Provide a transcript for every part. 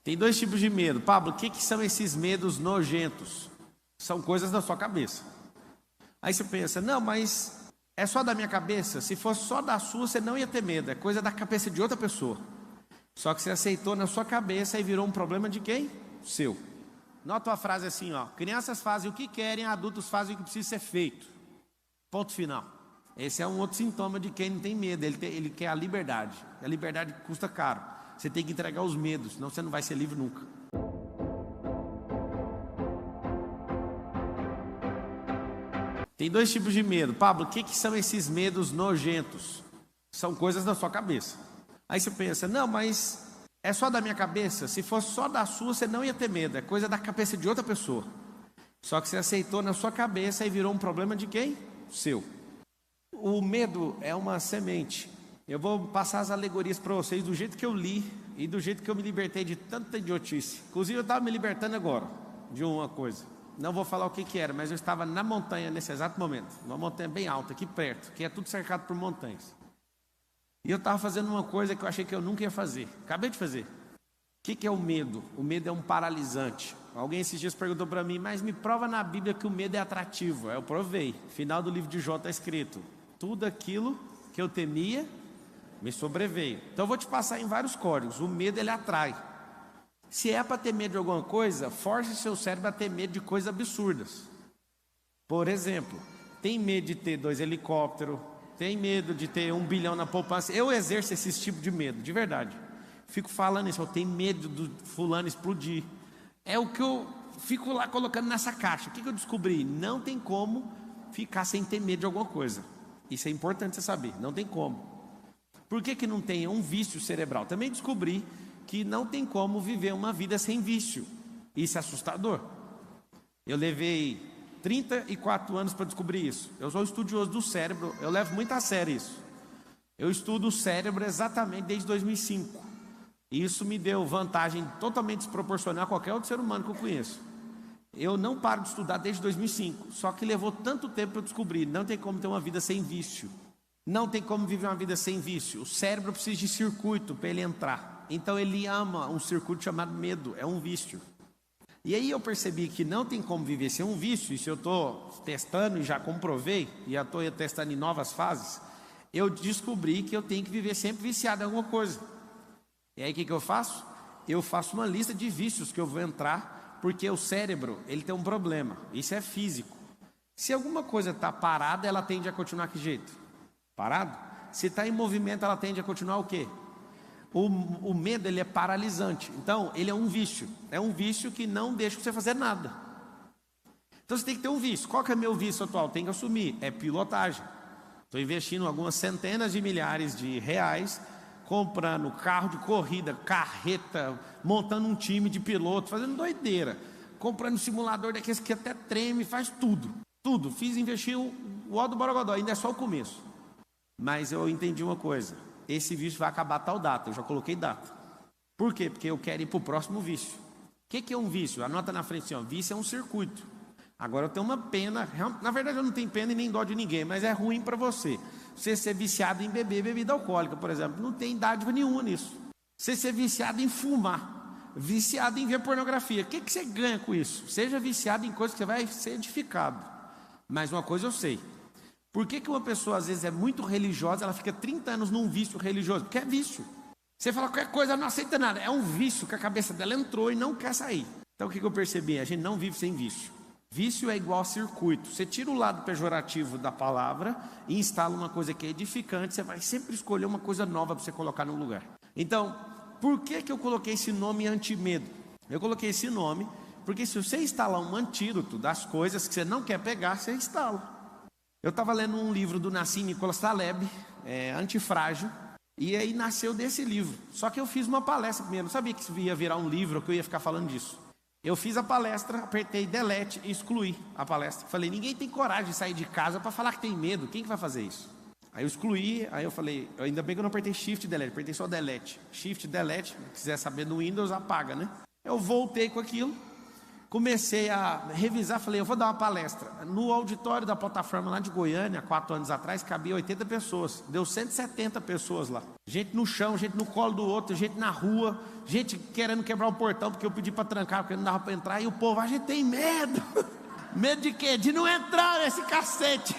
Tem dois tipos de medo. Pablo, o que são esses medos nojentos? São coisas da sua cabeça. Aí você pensa, não, mas é só da minha cabeça? Se fosse só da sua, você não ia ter medo. É coisa da cabeça de outra pessoa. Só que você aceitou na sua cabeça e virou um problema de quem? Seu. Nota a frase assim, ó. Crianças fazem o que querem, adultos fazem o que precisa ser feito. Ponto final. Esse é um outro sintoma de quem não tem medo. Ele quer a liberdade. A liberdade custa caro. Você tem que entregar os medos, senão você não vai ser livre nunca. Tem dois tipos de medo. Pablo, o que são esses medos nojentos? São coisas da sua cabeça. Aí você pensa, não, mas é só da minha cabeça? Se fosse só da sua, você não ia ter medo. É coisa da cabeça de outra pessoa. Só que você aceitou na sua cabeça e virou um problema de quem? Seu. O medo é uma semente. Eu vou passar as alegorias para vocês do jeito que eu li e do jeito que eu me libertei de tanta idiotice. Inclusive eu estava me libertando agora de uma coisa. Não vou falar o que era, mas eu estava na montanha nesse exato momento. Uma montanha bem alta, aqui perto, que é tudo cercado por montanhas. E eu estava fazendo uma coisa que eu achei que eu nunca ia fazer. Acabei de fazer. O que é o medo? O medo é um paralisante. Alguém esses dias perguntou para mim, mas me prova na Bíblia que o medo é atrativo. Eu provei. Final do livro de Jó está escrito: tudo aquilo que eu temia me sobreveio. Então eu vou te passar em vários códigos. O medo, ele atrai. Se é para ter medo de alguma coisa, force seu cérebro a ter medo de coisas absurdas. Por exemplo, tem medo de ter 2 helicópteros, tem medo de ter 1 bilhão na poupança. Eu exerço esse tipo de medo, de verdade. Fico falando isso, eu tenho medo do fulano explodir. É o que eu fico lá colocando nessa caixa. O que eu descobri? Não tem como ficar sem ter medo de alguma coisa. Isso é importante você saber, não tem como. Por que não tem? É um vício cerebral. Também descobri que não tem como viver uma vida sem vício. Isso é assustador. Eu levei 34 anos para descobrir isso. Eu sou estudioso do cérebro, eu levo muito a sério isso. Eu estudo o cérebro exatamente desde 2005. E isso me deu vantagem totalmente desproporcional a qualquer outro ser humano que eu conheço. Eu não paro de estudar desde 2005. Só que levou tanto tempo para eu descobrir. Não tem como ter uma vida sem vício. Não tem como viver uma vida sem vício. O cérebro precisa de circuito para ele entrar. Então ele ama um circuito chamado medo. É um vício. E aí eu percebi que não tem como viver sem um vício. E se eu estou testando e já comprovei, e já estou testando em novas fases, eu descobri que eu tenho que viver sempre viciado em alguma coisa. E aí o que eu faço? Eu faço uma lista de vícios que eu vou entrar, porque o cérebro, ele tem um problema. Isso é físico. Se alguma coisa está parada, ela tende a continuar que jeito? Parado? Se está em movimento, ela tende a continuar o quê? O medo, ele é paralisante. Então, ele é um vício. É um vício que não deixa você fazer nada. Então, você tem que ter um vício. Qual que é meu vício atual? Tem que assumir. É pilotagem. Estou investindo algumas centenas de milhares de reais, comprando carro de corrida, carreta, montando um time de piloto, fazendo doideira. Comprando simulador daqueles que até treme, faz tudo. Tudo. Investi o ó do Borogodó. Ainda é só o começo. Mas eu entendi uma coisa. Esse vício vai acabar tal data. Eu já coloquei data. Por quê? Porque eu quero ir para o próximo vício. O que é um vício? Anota na frente assim, ó. Vício é um circuito. Agora eu tenho uma pena. Na verdade eu não tenho pena e nem dó de ninguém. Mas é ruim para você. Você ser viciado em beber bebida alcoólica, por exemplo. Não tem dádiva nenhuma nisso. Você ser viciado em fumar. Viciado em ver pornografia. O que você ganha com isso? Seja viciado em coisas que você vai ser edificado. Mas uma coisa eu sei. Por que uma pessoa às vezes é muito religiosa, ela fica 30 anos num vício religioso? Porque é vício. Você fala qualquer coisa, ela não aceita nada. É um vício que a cabeça dela entrou e não quer sair. Então o que eu percebi? A gente não vive sem vício. Vício é igual a circuito. Você tira o lado pejorativo da palavra e instala uma coisa que é edificante. Você vai sempre escolher uma coisa nova para você colocar no lugar. Então, por que eu coloquei esse nome anti-medo? Eu coloquei esse nome porque se você instalar um antídoto das coisas que você não quer pegar, você instala. Eu estava lendo um livro do Nassim Nicholas Taleb, Antifrágil, e aí nasceu desse livro. Só que eu fiz uma palestra primeiro, não sabia que isso ia virar um livro, que eu ia ficar falando disso. Eu fiz a palestra, apertei delete e excluí a palestra. Falei, ninguém tem coragem de sair de casa para falar que tem medo, quem que vai fazer isso? Aí eu excluí, aí eu falei, ainda bem que eu não apertei shift e delete, apertei só delete. Shift, delete, se quiser saber no Windows, apaga, né? Eu voltei com aquilo, Comecei a revisar, falei, eu vou dar uma palestra. No auditório da plataforma lá de Goiânia, 4 anos atrás, cabia 80 pessoas. Deu 170 pessoas lá. Gente no chão, gente no colo do outro, gente na rua, gente querendo quebrar o portão, porque eu pedi para trancar, porque não dava para entrar. E o povo, a gente tem medo. Medo de quê? De não entrar nesse cacete.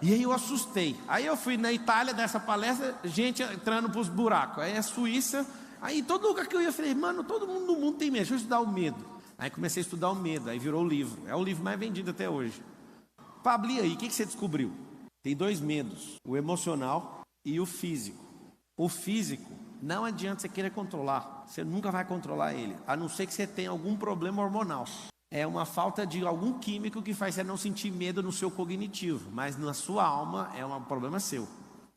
E aí eu assustei. Aí eu fui na Itália dessa palestra, gente entrando para os buracos. Aí a Suíça, aí todo lugar que eu ia, eu falei, mano, todo mundo no mundo tem medo, deixa eu estudar o medo. Aí comecei a estudar o medo, aí virou o livro. É o livro mais vendido até hoje. Pablo, e aí, o que você descobriu? Tem 2 medos, o emocional e o físico. O físico, não adianta você querer controlar, você nunca vai controlar ele, a não ser que você tenha algum problema hormonal. É uma falta de algum químico que faz você não sentir medo no seu cognitivo, mas na sua alma é um problema seu.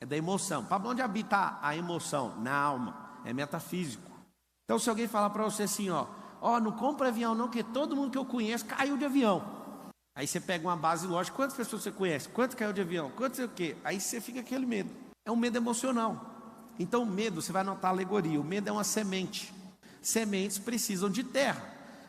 É da emoção. Pablo, onde habita a emoção? Na alma, é metafísico. Então se alguém falar para você assim, não compra avião não, que todo mundo que eu conheço caiu de avião. Aí você pega uma base lógica, quantas pessoas você conhece? Quantos caiu de avião? Quantos sei o quê? Aí você fica aquele medo. É um medo emocional. Então o medo, você vai notar a alegoria, o medo é uma semente. Sementes precisam de terra.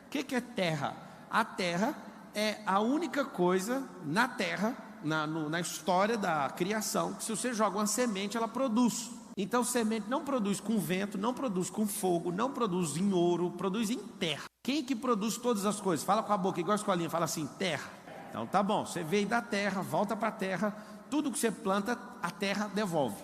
O que é terra? A terra é a única coisa na terra, na história da criação, que se você joga uma semente, ela produz. Então semente não produz com vento, não produz com fogo, não produz em ouro, produz em terra. Quem que produz todas as coisas? Fala com a boca, igual a escolinha, fala assim, terra. Então tá bom, você veio da terra, volta para a terra, tudo que você planta, a terra devolve.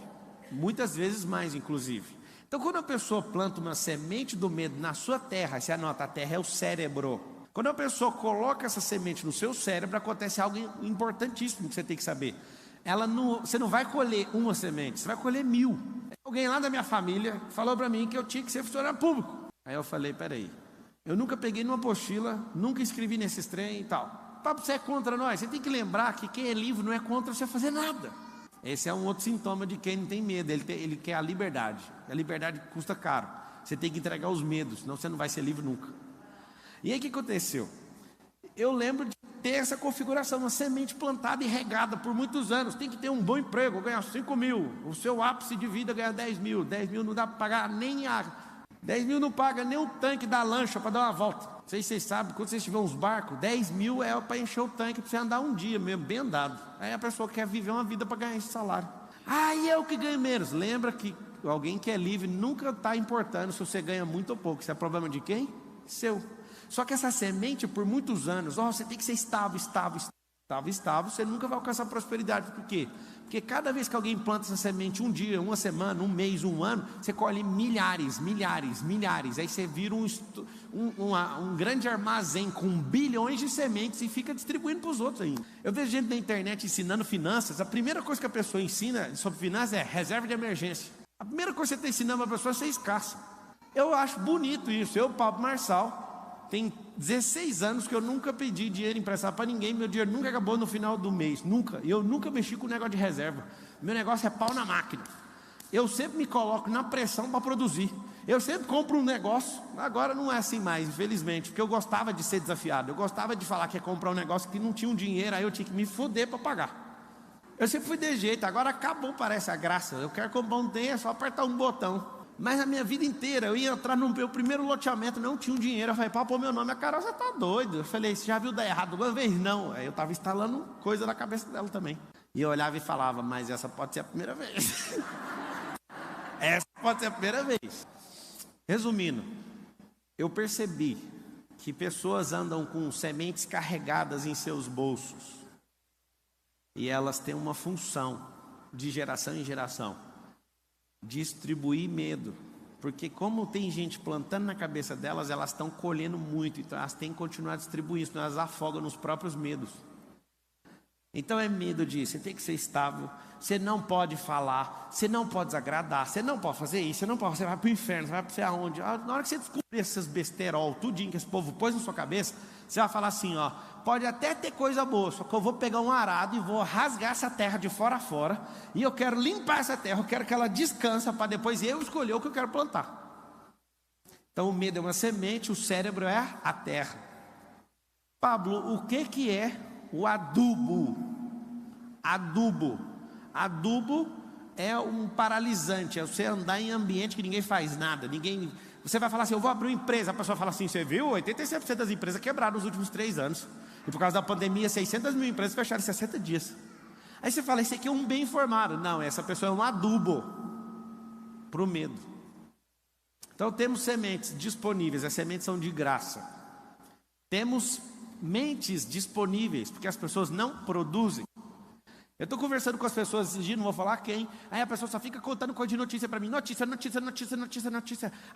Muitas vezes mais, inclusive. Então quando a pessoa planta uma semente do medo na sua terra, você anota, a terra é o cérebro. Quando a pessoa coloca essa semente no seu cérebro, acontece algo importantíssimo que você tem que saber. Você não vai colher uma semente, você vai colher 1000. Alguém lá da minha família falou para mim que eu tinha que ser funcionário público. Aí eu falei, peraí, eu nunca peguei numa apostila, nunca escrevi nesses trem e tal. Papo, você é contra nós? Você tem que lembrar que quem é livre não é contra você fazer nada. Esse é um outro sintoma de quem não tem medo, ele quer a liberdade. A liberdade custa caro. Você tem que entregar os medos, senão você não vai ser livre nunca. E aí o que aconteceu? Eu lembro de ter essa configuração, uma semente plantada e regada por muitos anos. Tem que ter um bom emprego, ganhar 5 mil. O seu ápice de vida ganhar 10 mil. 10 mil não dá para pagar nem a... 10 mil não paga nem o tanque da lancha para dar uma volta. Não sei se vocês sabem, quando vocês tiverem uns barcos, 10 mil é para encher o tanque, para você andar um dia mesmo, bem andado. Aí a pessoa quer viver uma vida para ganhar esse salário. E eu que ganho menos. Lembra que alguém que é livre nunca está importando se você ganha muito ou pouco. Isso é problema de quem? Seu. Só que essa semente, por muitos anos, você tem que ser estável, você nunca vai alcançar prosperidade. Por quê? Porque cada vez que alguém planta essa semente, um dia, uma semana, um mês, um ano, você colhe milhares. Aí você vira um grande armazém com bilhões de sementes e fica distribuindo para os outros ainda. Eu vejo gente na internet ensinando finanças. A primeira coisa que a pessoa ensina sobre finanças é reserva de emergência. A primeira coisa que você está ensinando para a pessoa é ser escassa. Eu acho bonito isso. Eu, Pablo Marçal, tem 16 anos que eu nunca pedi dinheiro emprestado para ninguém. Meu dinheiro nunca acabou no final do mês, nunca. E eu nunca mexi com o negócio de reserva. Meu negócio é pau na máquina. Eu sempre me coloco na pressão para produzir. Eu sempre compro um negócio. Agora não é assim mais, infelizmente, porque eu gostava de ser desafiado. Eu gostava de falar que ia comprar um negócio que não tinha um dinheiro, aí eu tinha que me foder para pagar. Eu sempre fui de jeito. Agora acabou, parece a graça. Eu quero comprar um trem, é só apertar um botão. Mas a minha vida inteira, eu ia entrar no meu primeiro loteamento, não tinha um dinheiro. Eu falei, para pôr meu nome, a Carol, você tá doido. Eu falei, você já viu dar errado uma vez? Não. Aí eu estava instalando coisa na cabeça dela também. E eu olhava e falava, mas essa pode ser a primeira vez. Essa pode ser a primeira vez. Resumindo, eu percebi que pessoas andam com sementes carregadas em seus bolsos. E elas têm uma função de geração em geração. Distribuir medo, porque como tem gente plantando na cabeça delas, elas estão colhendo muito, então elas têm que continuar distribuindo, senão elas afogam nos próprios medos. Então é medo de, você tem que ser estável, você não pode falar, você não pode desagradar, você não pode fazer isso, você vai para o inferno, você vai para sei aonde. Na hora que você descobrir essas besterol, tudinho que esse povo pôs na sua cabeça, você vai falar assim, pode até ter coisa boa, só que eu vou pegar um arado e vou rasgar essa terra de fora a fora, e eu quero limpar essa terra, eu quero que ela descanse, para depois eu escolher o que eu quero plantar. Então o medo é uma semente, o cérebro é a terra. Pablo, o que é o adubo? Adubo é um paralisante, é você andar em ambiente que ninguém faz nada, Você vai falar assim, eu vou abrir uma empresa. A pessoa fala assim, você viu? 87% das empresas quebraram nos últimos 3 anos. E por causa da pandemia, 600 mil empresas fecharam em 60 dias. Aí você fala, esse aqui é um bem informado. Não, essa pessoa é um adubo para o medo. Então temos sementes disponíveis, as sementes são de graça. Temos mentes disponíveis, porque as pessoas não produzem. Eu estou conversando com as pessoas esses dias, não vou falar quem. Aí a pessoa só fica contando coisa de notícia para mim. Notícia.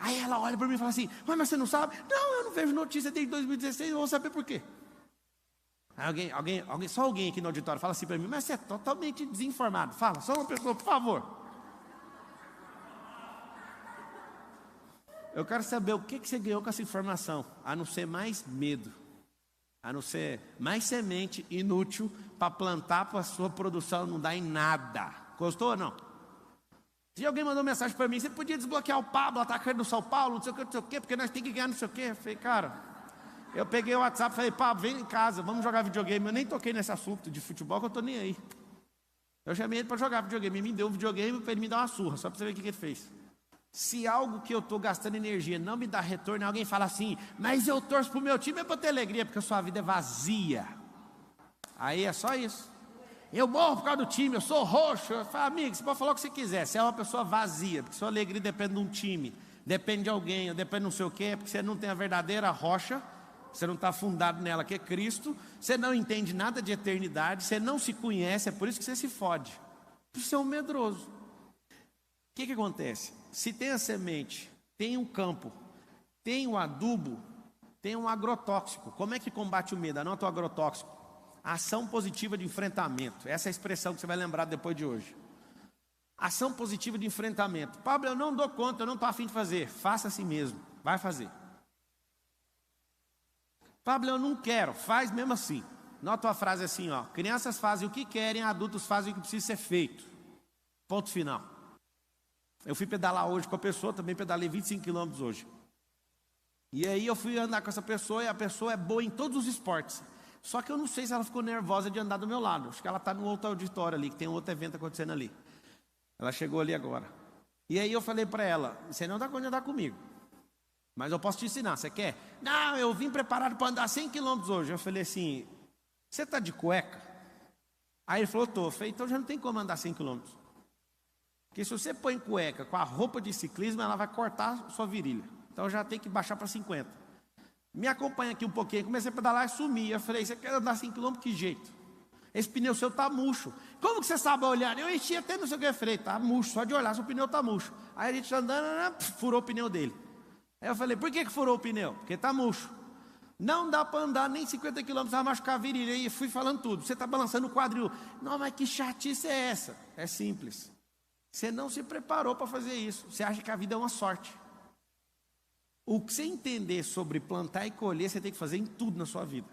Aí ela olha para mim e fala assim, mas você não sabe? Não, eu não vejo notícia desde 2016, eu vou saber por quê. Aí só alguém aqui no auditório fala assim para mim, mas você é totalmente desinformado. Fala, só uma pessoa, por favor. Eu quero saber o que você ganhou com essa informação, a não ser mais medo, a não ser mais semente inútil para plantar para a sua produção não dar em nada. Gostou ou não? Se alguém mandou mensagem para mim, você podia desbloquear o Pablo, atacante do São Paulo, não sei o que, porque nós temos que ganhar não sei o que. Eu falei, cara, eu peguei o WhatsApp e falei, Pablo, vem em casa, vamos jogar videogame. Eu nem toquei nesse assunto de futebol, que eu estou nem aí. Eu chamei ele para jogar videogame, ele me deu um videogame para ele me dar uma surra, só para você ver o que ele fez. Se algo que eu estou gastando energia não me dá retorno, alguém fala assim, mas eu torço para o meu time, é para ter alegria, porque a sua vida é vazia. Aí é só isso. Eu morro por causa do time, eu sou roxo. Eu falo, amigo, você pode falar o que você quiser, você é uma pessoa vazia, porque sua alegria depende de um time, depende de alguém, depende de não sei o quê, porque você não tem a verdadeira rocha, você não está fundado nela, que é Cristo, você não entende nada de eternidade, você não se conhece, é por isso que você se fode. Por isso você é um medroso. O que acontece? Se tem a semente, tem um campo, tem um adubo, tem um agrotóxico. Como é que combate o medo? Anota o agrotóxico. Ação positiva de enfrentamento. Essa é a expressão que você vai lembrar depois de hoje. Ação positiva de enfrentamento. Pablo, eu não dou conta, eu não estou afim de fazer. Faça assim mesmo, vai fazer. Pablo, eu não quero, faz mesmo assim. Nota a frase assim, ó. Crianças fazem o que querem, adultos fazem o que precisa ser feito. Ponto final. Eu fui pedalar hoje com a pessoa, também pedalei 25 quilômetros hoje. E aí eu fui andar com essa pessoa, e a pessoa é boa em todos os esportes. Só que eu não sei se ela ficou nervosa de andar do meu lado. Acho que ela está no outro auditório ali, que tem um outro evento acontecendo ali. Ela chegou ali agora. E aí eu falei para ela, você não dá conta de andar comigo, mas eu posso te ensinar, você quer? Não, eu vim preparado para andar 100 quilômetros hoje. Eu falei assim, você está de cueca? Aí ele falou, estou. Eu falei, então já não tem como andar 100 quilômetros. Porque se você põe cueca com a roupa de ciclismo, ela vai cortar a sua virilha. Então já tem que baixar para 50. Me acompanha aqui um pouquinho. Comecei a pedalar e sumi. Eu falei, você quer andar 100 km? Que jeito? Esse pneu seu tá murcho. Como que você sabe olhar? Eu enchi até não sei o que. Eu falei, tá murcho, só de olhar, seu pneu tá murcho. Aí a gente andando, furou o pneu dele. Aí eu falei, por que furou o pneu? Porque tá murcho. Não dá para andar nem 50 km, vai machucar a virilha. E fui falando tudo. Você tá balançando o quadril. Não, mas que chatice é essa? É simples. Você não se preparou para fazer isso. Você acha que a vida é uma sorte. O que você entender sobre plantar e colher, você tem que fazer em tudo na sua vida.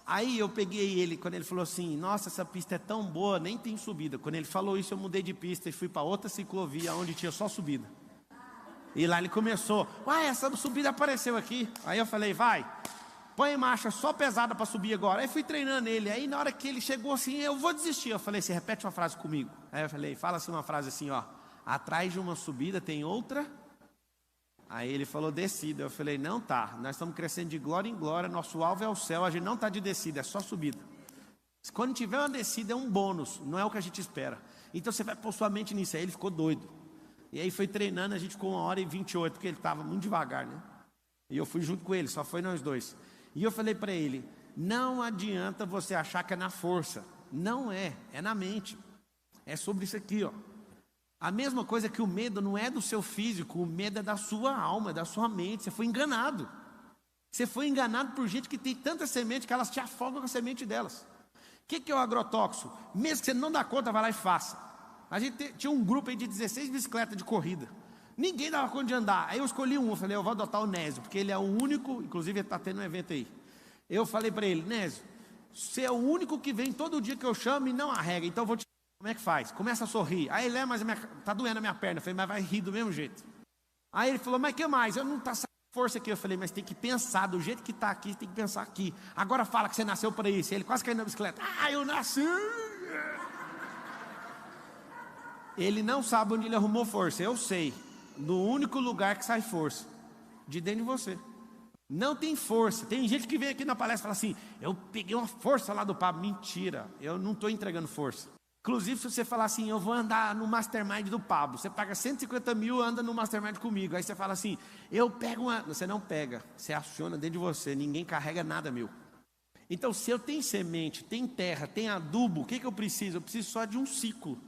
Aí eu peguei ele, quando ele falou assim, nossa, essa pista é tão boa, nem tem subida. Quando ele falou isso, eu mudei de pista e fui para outra ciclovia, onde tinha só subida. E lá ele começou, uai, essa subida apareceu aqui. Aí eu falei, vai, põe marcha só pesada para subir agora. Aí fui treinando ele. Aí na hora que ele chegou assim, eu vou desistir. Eu falei, você repete uma frase comigo. Aí eu falei, fala assim uma frase assim, ó. Atrás de uma subida tem outra. Aí ele falou, descida. Eu falei, não tá. Nós estamos crescendo de glória em glória. Nosso alvo é o céu. A gente não está de descida, é só subida. Quando tiver uma descida é um bônus, não é o que a gente espera. Então você vai pôr sua mente nisso. Aí ele ficou doido. E aí foi treinando, a gente ficou 1h28, porque ele estava muito devagar, né? E eu fui junto com ele, só foi nós dois. E eu falei para ele, não adianta você achar que é na força. Não é, é na mente. É sobre isso aqui, ó. A mesma coisa que o medo não é do seu físico, o medo é da sua alma, é da sua mente. Você foi enganado. Você foi enganado por gente que tem tanta semente que elas te afogam com a semente delas. O que é o agrotóxico? Mesmo que você não dá conta, vai lá e faça. A gente tinha um grupo aí de 16 bicicletas de corrida. Ninguém dava conta de andar. Aí eu escolhi um, eu falei, eu vou adotar o Nésio, porque ele é o único, inclusive ele está tendo um evento aí. Eu falei para ele, Nésio, você é o único que vem todo dia que eu chamo e não arrega, então eu vou te ensinar como é que faz. Começa a sorrir. Aí ele, mas tá doendo a minha perna. Eu falei, mas vai rir do mesmo jeito. Aí ele falou, mas o que mais? Eu não tá saindo força aqui. Eu falei, mas tem que pensar, do jeito que está aqui, tem que pensar aqui. Agora fala que você nasceu para isso. Ele quase caiu na bicicleta. Ah, eu nasci! Ele não sabe onde ele arrumou força, eu sei. no único lugar que sai força, de dentro de você. Não tem força. Tem gente que vem aqui na palestra e fala assim: eu peguei uma força lá do Pablo. Mentira, eu não estou entregando força. Inclusive, se você falar assim: eu vou andar no mastermind do Pablo, você paga 150 mil, anda no mastermind comigo. Aí você fala assim: eu pego uma. Você não pega, você aciona dentro de você. Ninguém carrega nada meu. Então, se eu tenho semente, tem terra, tem adubo, o que eu preciso? Eu preciso só de um ciclo.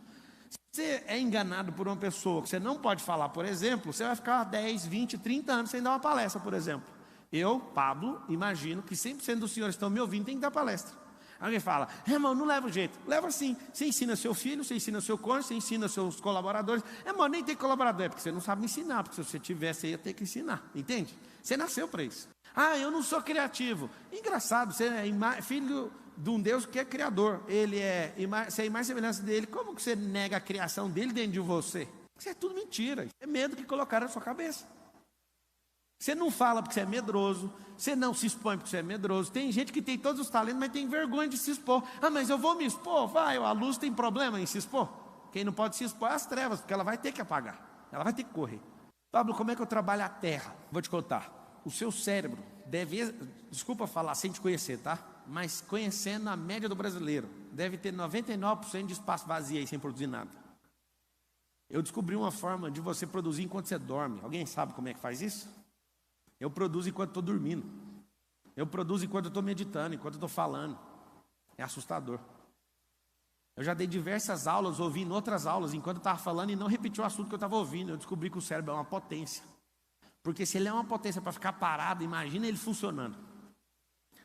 Se você é enganado por uma pessoa que você não pode falar, por exemplo, você vai ficar 10, 20, 30 anos sem dar uma palestra, por exemplo. Eu, Pablo, imagino que 100% dos senhores que estão me ouvindo tem que dar palestra. Alguém fala: irmão, não leva jeito. Leva sim. Você ensina seu filho, você ensina seu cônjuge, você ensina seus colaboradores. Irmão, nem tem colaborador, é porque você não sabe me ensinar. Porque se você tivesse, você ia ter que ensinar. Entende? Você nasceu para isso. Ah, eu não sou criativo. Engraçado, você é filho de um Deus que é criador. Você é imagem e semelhança dele. Como que você nega a criação dele dentro de você? Isso é tudo mentira. É medo que colocaram na sua cabeça. Você não fala porque você é medroso. Você não se expõe porque você é medroso. Tem gente que tem todos os talentos, mas tem vergonha de se expor. Ah, mas eu vou me expor. Vai, a luz tem problema em se expor. Quem não pode se expor é as trevas, porque ela vai ter que apagar. Ela vai ter que correr. Pablo, como é que eu trabalho a terra? Vou te contar. O seu cérebro deve, desculpa falar sem te conhecer, tá? Mas conhecendo a média do brasileiro, deve ter 99% de espaço vazio aí sem produzir nada. Eu descobri uma forma de você produzir enquanto você dorme. Alguém sabe como é que faz isso? Eu produzo enquanto estou dormindo. Eu produzo enquanto estou meditando, enquanto estou falando. É assustador. Eu já dei diversas aulas, ouvindo outras aulas, enquanto eu estava falando e não repeti o assunto que eu estava ouvindo. Eu descobri que o cérebro é uma potência. Porque se ele é uma potência para ficar parado, imagina ele funcionando.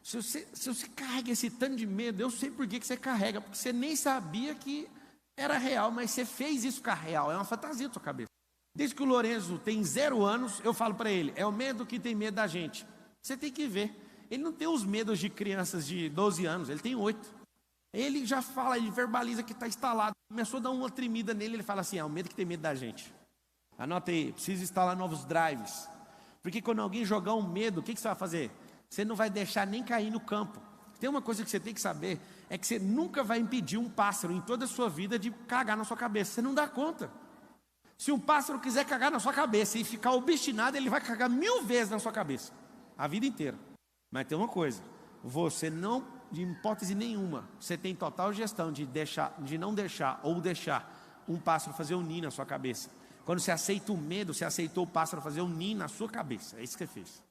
Se você carrega esse tanto de medo, eu sei por que você carrega. Porque você nem sabia que era real, mas você fez isso ficar real. É uma fantasia da sua cabeça. Desde que o Lorenzo tem 0 anos, eu falo para ele: é o medo que tem medo da gente. Você tem que ver. Ele não tem os medos de crianças de 12 anos, ele tem 8. Ele já fala, ele verbaliza que está instalado. Começou a dar uma tremida nele, ele fala assim: é o medo que tem medo da gente. Anota aí, precisa instalar novos drives. Porque quando alguém jogar um medo, o que você vai fazer? Você não vai deixar nem cair no campo. Tem uma coisa que você tem que saber, é que você nunca vai impedir um pássaro em toda a sua vida de cagar na sua cabeça. Você não dá conta. Se um pássaro quiser cagar na sua cabeça e ficar obstinado, ele vai cagar 1000 vezes na sua cabeça, a vida inteira. Mas tem uma coisa: você não, de hipótese nenhuma, você tem total gestão de não deixar ou deixar um pássaro fazer um ninho na sua cabeça. Quando você aceita o medo, você aceitou o pássaro fazer um ninho na sua cabeça. É isso que você fez.